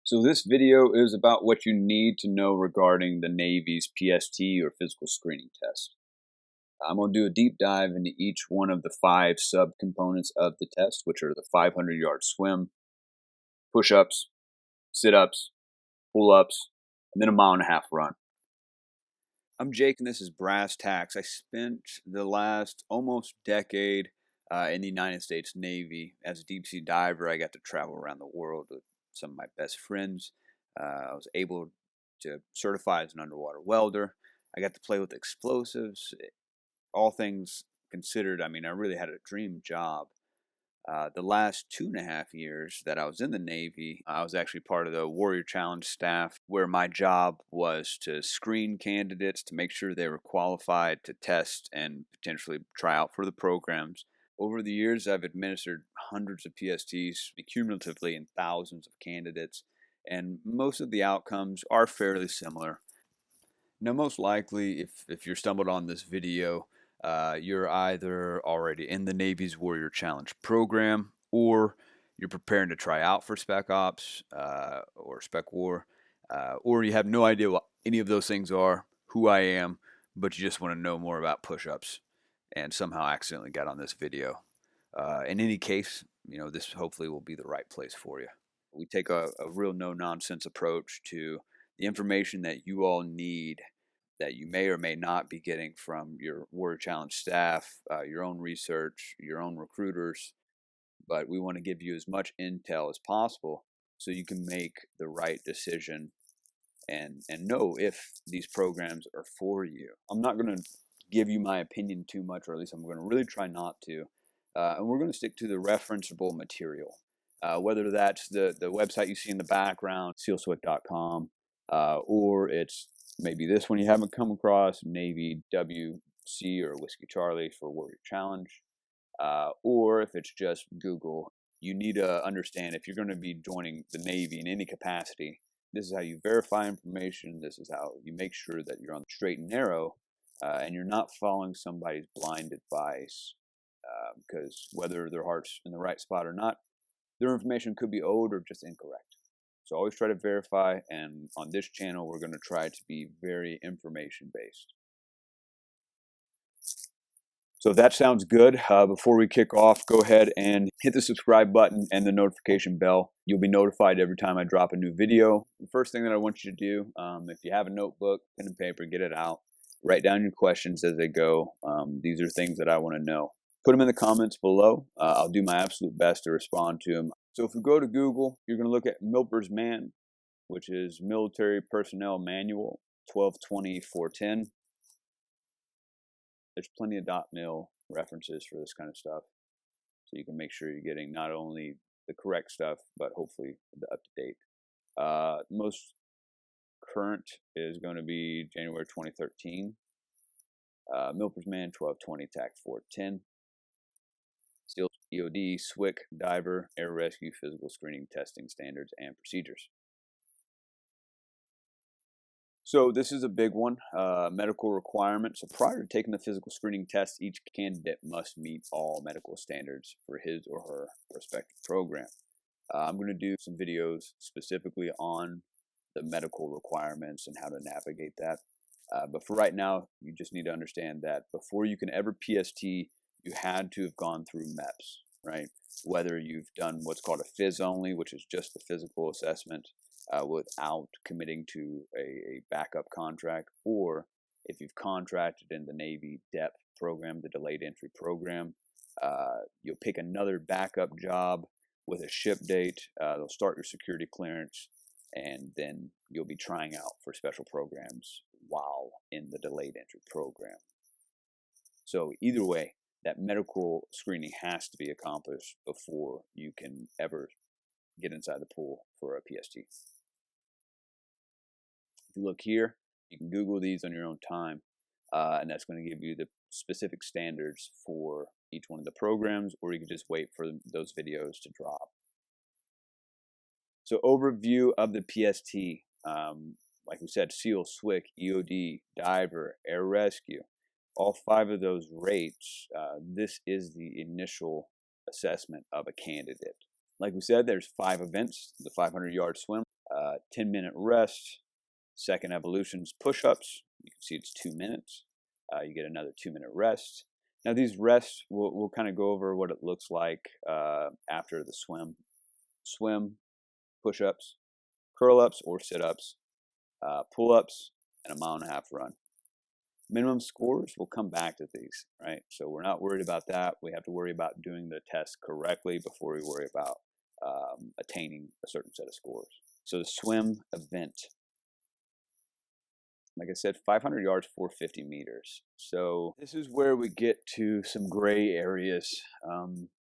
So this video is about what you need to know regarding the Navy's PST or physical screening test. I'm going to do a deep dive into each one of the 5 subcomponents of the test, which are the 500-yard swim, push-ups, sit-ups, pull-ups, and then a 1.5-mile run. I'm Jake, and this is Brass Tacks. I spent the last almost decade in the United States Navy. As a deep sea diver, I got to travel around the world with some of my best friends. I was able to certify as an underwater welder. I got to play with explosives. All things considered, I mean, I really had a dream job. The last 2.5 years that I was in the Navy, I was actually part of the Warrior Challenge staff, where my job was to screen candidates to make sure they were qualified to test and potentially try out for the programs. Over the years, I've administered hundreds of PSTs, cumulatively in thousands of candidates, and most of the outcomes are fairly similar. Now, most likely, if you're stumbled on this video, you're either already in the Navy's Warrior Challenge program, or you're preparing to try out for Spec Ops or Spec War, or you have no idea what any of those things are, who I am, but you just want to know more about push-ups and somehow accidentally got on this video. In any case, this hopefully will be the right place for you. We take a real no-nonsense approach to the information that you all need that you may or may not be getting from your Warrior Challenge staff, your own research, your own recruiters, but we want to give you as much intel as possible so you can make the right decision and know if these programs are for you. I'm not going to give you my opinion too much, or at least I'm going to really try not to, and we're going to stick to the referenceable material, whether that's the website you see in the background, SEALSWCC.com, or it's maybe this one you haven't come across, Navy WC or Whiskey Charlie for Warrior Challenge, or if it's just Google. You need to understand, if you're going to be joining the Navy in any capacity, this is how you verify information. This is how you make sure that you're on the straight and narrow, and you're not following somebody's blind advice, because whether their heart's in the right spot or not, their information could be old or just incorrect. So always try to verify, and on this channel, we're going to try to be very information-based. So if that sounds good, before we kick off, go ahead and hit the subscribe button and the notification bell. You'll be notified every time I drop a new video. The first thing that I want you to do, if you have a notebook, pen and paper, get it out. Write down your questions as they go. These are things that I want to know. Put them in the comments below. I'll do my absolute best to respond to them. So if we go to Google, you're going to look at MILPERSMAN, which is Military Personnel Manual 1220-410. There's plenty of .mil references for this kind of stuff, so you can make sure you're getting not only the correct stuff, but hopefully the up-to-date. Most current is going to be January 2013. MILPERSMAN 1220-410. SEAL EOD, SWCC, Diver, Air Rescue, Physical Screening, Testing Standards, and Procedures. So this is a big one, medical requirements. So prior to taking the physical screening test, each candidate must meet all medical standards for his or her respective program. I'm going to do some videos specifically on the medical requirements and how to navigate that. But for right now, you just need to understand that before you can ever PST, you had to have gone through MEPS, right? Whether you've done what's called a phys only, which is just the physical assessment, without committing to a backup contract, or if you've contracted in the Navy DEP program, the delayed entry program, you'll pick another backup job with a ship date. They'll start your security clearance, and then you'll be trying out for special programs while in the delayed entry program. So either way, that medical screening has to be accomplished before you can ever get inside the pool for a PST. If you look here, you can Google these on your own time, and that's going to give you the specific standards for each one of the programs, or you can just wait for those videos to drop. So overview of the PST, like we said, SEAL, SWCC, EOD, Diver, Air Rescue, all 5 of those rates, this is the initial assessment of a candidate. Like we said, there's 5 events: the 500-yard swim, 10-minute rest. Second evolution's push-ups. You can see it's 2 minutes. You get another 2-minute rest. Now these rests, we'll kind of go over what it looks like after the swim. Swim, push-ups, curl-ups or sit-ups, pull-ups, and a 1.5 mile run. Minimum scores, we'll come back to these, right? So we're not worried about that. We have to worry about doing the test correctly before we worry about attaining a certain set of scores. So the swim event, like I said, 500 yards, 450 meters. So this is where we get to some gray areas.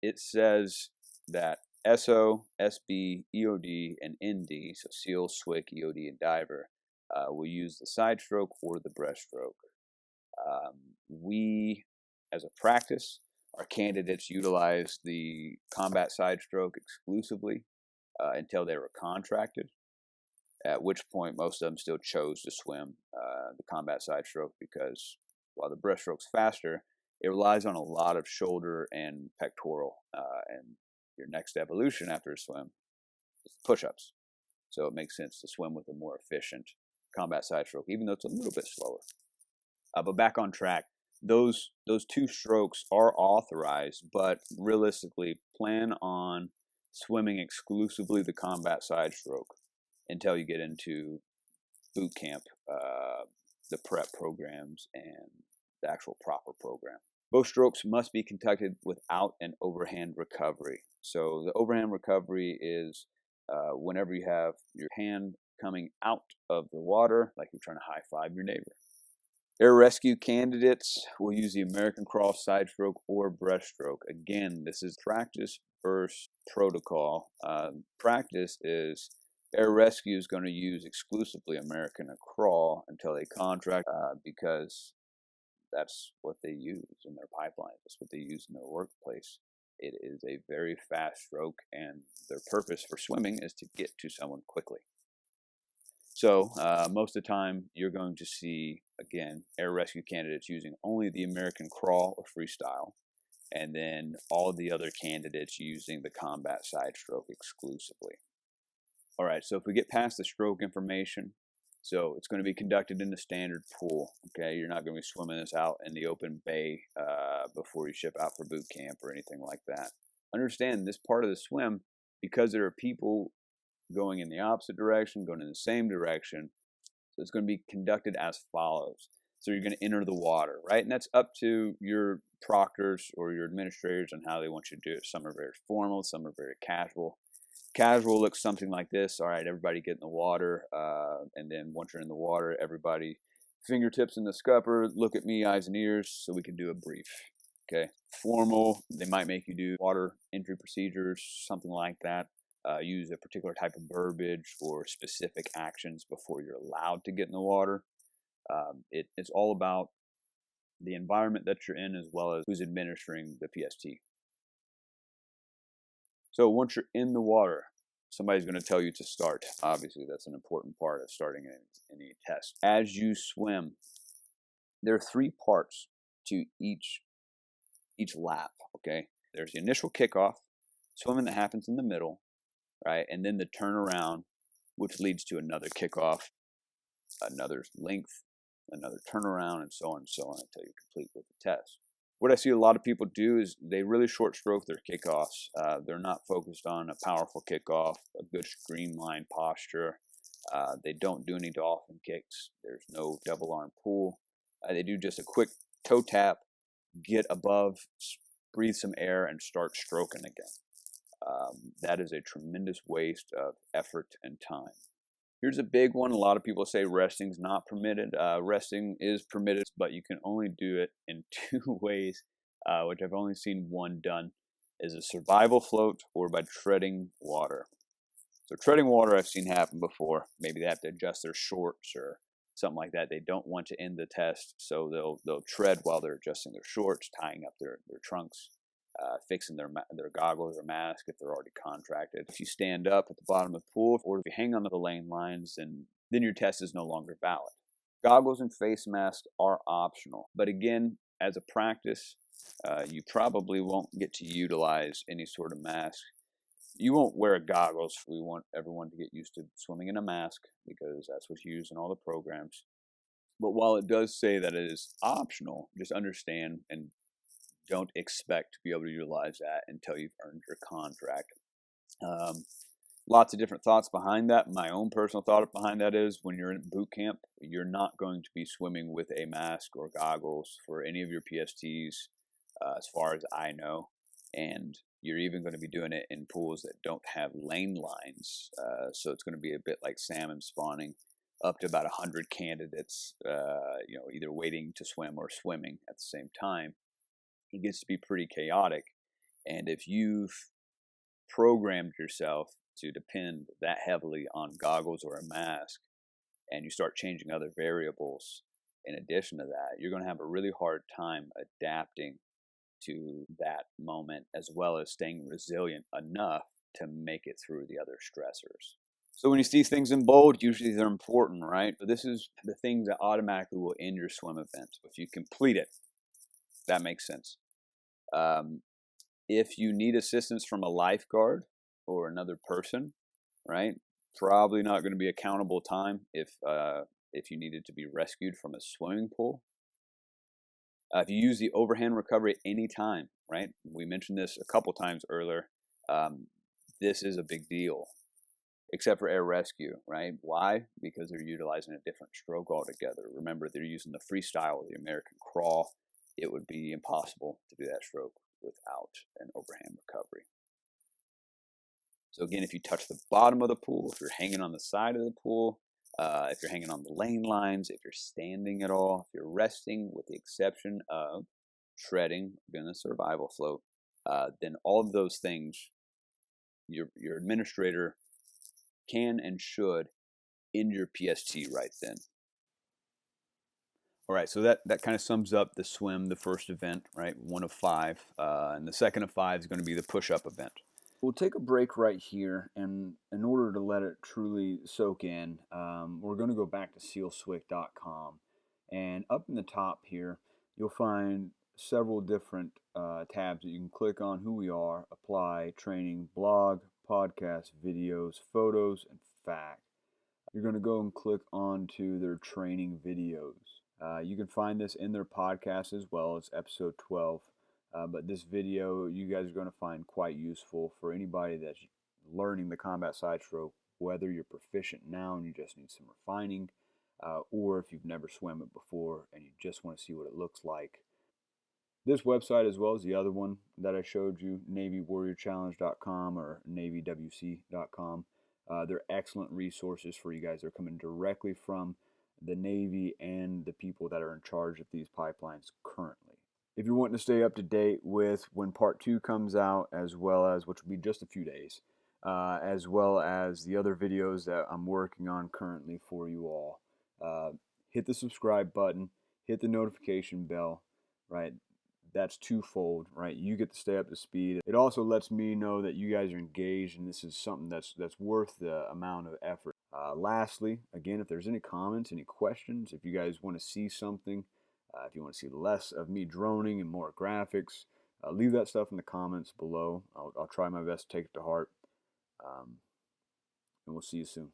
It says that SO, SB, EOD, and ND, so SEAL, SWCC, EOD, and diver, will use the side stroke or the breaststroke. We, as a practice, our candidates utilize the combat side stroke exclusively until they were contracted, at which point most of them still chose to swim the combat side stroke because while the breaststroke's faster, it relies on a lot of shoulder and pectoral, and your next evolution after a swim is push-ups. So it makes sense to swim with a more efficient combat side stroke, even though it's a little bit slower. But back on track, those 2 strokes are authorized, but realistically plan on swimming exclusively the combat side stroke until you get into boot camp, the prep programs, and the actual proper program. Both strokes must be conducted without an overhand recovery. So the overhand recovery is whenever you have your hand coming out of the water, like you're trying to high-five your neighbor. Air rescue candidates will use the American crawl side stroke or breaststroke. Again, this is practice versus protocol. Practice is air rescue is going to use exclusively American crawl until they contract because that's what they use in their pipeline. That's what they use in their workplace. It is a very fast stroke, and their purpose for swimming is to get to someone quickly. So most of the time, you're going to see, again, air rescue candidates using only the American crawl or freestyle, and then all of the other candidates using the combat side stroke exclusively. All right, so if we get past the stroke information, so it's going to be conducted in the standard pool, okay? You're not going to be swimming this out in the open bay before you ship out for boot camp or anything like that. Understand this part of the swim, because there are people going in the opposite direction, going in the same direction, so it's going to be conducted as follows. So you're going to enter the water, right? And that's up to your proctors or your administrators on how they want you to do it. Some are very formal, some are very casual. Casual looks something like this. All right, everybody get in the water, and then once you're in the water, everybody fingertips in the scupper, look at me, eyes and ears, so we can do a brief. Okay. Formal, they might make you do water entry procedures, something like that. Use a particular type of verbiage or specific actions before you're allowed to get in the water. It's all about the environment that you're in as well as who's administering the PST. So once you're in the water, somebody's going to tell you to start. Obviously, that's an important part of starting any test. As you swim, there are 3 parts to each lap, okay? There's the initial kickoff, swimming that happens in the middle, right? And then the turnaround, which leads to another kickoff, another length, another turnaround, and so on until you're complete with the test. What I see a lot of people do is they really short stroke their kickoffs. They're not focused on a powerful kickoff, a good streamlined posture. They don't do any dolphin kicks. There's no double arm pull. They do just a quick toe tap, get above, breathe some air, and start stroking again. That is a tremendous waste of effort and time. Here's a big one. A lot of people say resting is not permitted. Resting is permitted, but you can only do it in 2 ways, which I've only seen one done, is a survival float or by treading water. So treading water I've seen happen before. Maybe they have to adjust their shorts or something like that. They don't want to end the test, so they'll tread while they're adjusting their shorts, tying up their trunks, fixing their goggles or mask if they're already contracted. If you stand up at the bottom of the pool, or if you hang onto the lane lines, then your test is no longer valid. Goggles and face masks are optional, but again, as a practice, you probably won't get to utilize any sort of mask. You won't wear goggles. We want everyone to get used to swimming in a mask because that's what's used in all the programs. But while it does say that it is optional, just understand and don't expect to be able to utilize that until you've earned your contract. Lots of different thoughts behind that. My own personal thought behind that is when you're in boot camp, you're not going to be swimming with a mask or goggles for any of your PSTs, as far as I know. And you're even going to be doing it in pools that don't have lane lines. So it's going to be a bit like salmon spawning, up to about 100 candidates, either waiting to swim or swimming at the same time. It gets to be pretty chaotic. And if you've programmed yourself to depend that heavily on goggles or a mask, and you start changing other variables in addition to that, you're going to have a really hard time adapting to that moment, as well as staying resilient enough to make it through the other stressors. So when you see things in bold, usually they're important, right? But this is the thing that automatically will end your swim event. If you complete it, that makes sense. If you need assistance from a lifeguard or another person, right? Probably not going to be a countable time if you needed to be rescued from a swimming pool. If you use the overhand recovery at any time, right? We mentioned this a couple times earlier. This is a big deal, except for air rescue, right? Why? Because they're utilizing a different stroke altogether. Remember, they're using the freestyle or the American crawl. It would be impossible to do that stroke without an overhand recovery. So again, if you touch the bottom of the pool, if you're hanging on the side of the pool, if you're hanging on the lane lines, if you're standing at all, if you're resting, with the exception of treading in a survival float, then all of those things, your administrator can and should end your PST right then. All right, so that kind of sums up the swim, the first event, right? 1 of 5. And the second of 5 is going to be the push-up event. We'll take a break right here, and in order to let it truly soak in, we're going to go back to SEALSWCC.com. And up in the top here, you'll find several different tabs that you can click on: who we are, apply, training, blog, podcast, videos, photos, and fact. You're going to go and click onto their training videos. You can find this in their podcast as well as episode 12. But this video you guys are going to find quite useful for anybody that's learning the combat side stroke, whether you're proficient now and you just need some refining, or if you've never swam it before and you just want to see what it looks like. This website, as well as the other one that I showed you, NavyWarriorChallenge.com or NavyWC.com, they're excellent resources for you guys. They're coming directly from the Navy and the people that are in charge of these pipelines currently. If you're wanting to stay up to date with when part 2 comes out, as well as, which will be just a few days, as well as the other videos that I'm working on currently for you all, hit the subscribe button, hit the notification bell, right? That's twofold, right? You get to stay up to speed. It also lets me know that you guys are engaged and this is something that's worth the amount of effort. Lastly, again, if there's any comments, any questions, if you guys want to see something, if you want to see less of me droning and more graphics, leave that stuff in the comments below. I'll try my best to take it to heart. And we'll see you soon.